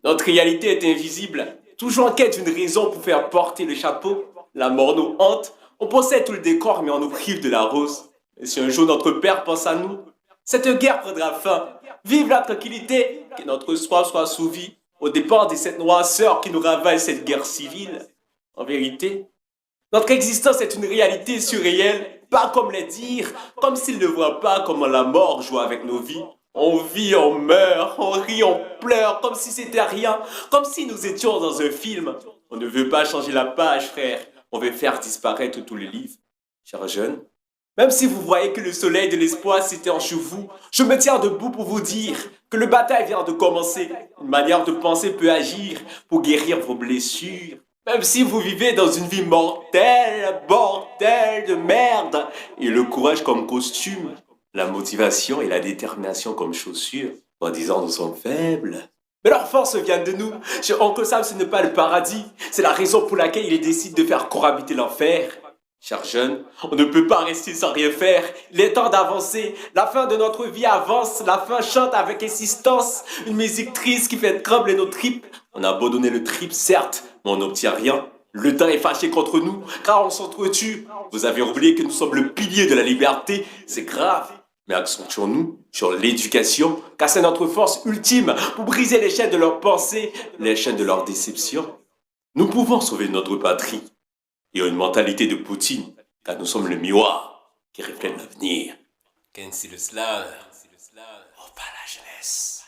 Notre réalité est invisible, toujours en quête d'une raison pour faire porter le chapeau. La mort nous hante, on possède tout le décor mais on nous prive de la rose. Et si un jour notre père pense à nous, cette guerre prendra fin. Vive la tranquillité, que notre soif soit assouvi au départ de cette noirceur qui nous ravage cette guerre civile. En vérité, notre existence est une réalité surréelle, pas comme les dire, comme s'ils ne voient pas comment la mort joue avec nos vies. On vit, on meurt, on rit, on pleure, comme si c'était rien, comme si nous étions dans un film. On ne veut pas changer la page, frère. On veut faire disparaître tous les livres. Chers jeunes, même si vous voyez que le soleil de l'espoir s'éteint chez vous, je me tiens debout pour vous dire que le bataille vient de commencer. Une manière de penser peut agir pour guérir vos blessures. Même si vous vivez dans une vie mortelle, bordel de merde, et le courage comme costume, la motivation et la détermination comme chaussures, en disant nous sommes faibles. Mais leur force vient de nous. Chez Uncle Sam, ce n'est pas le paradis. C'est la raison pour laquelle il décide de faire cohabiter l'enfer. Chers jeunes, on ne peut pas rester sans rien faire. Il est temps d'avancer. La fin de notre vie avance. La fin chante avec insistance. Une musique triste qui fait trembler nos tripes. On a abandonné le trip, certes, mais on n'obtient rien. Le temps est fâché contre nous, car on s'entretue. Vous avez oublié que nous sommes le pilier de la liberté. C'est grave. Mais accentuons-nous sur l'éducation, car c'est notre force ultime pour briser les chaînes de leurs pensées, les chaînes de leurs déceptions. Nous pouvons sauver notre patrie et une mentalité de Poutine, car nous sommes le miroir qui reflète l'avenir. Qu'ainsi le slam, au pas la jeunesse.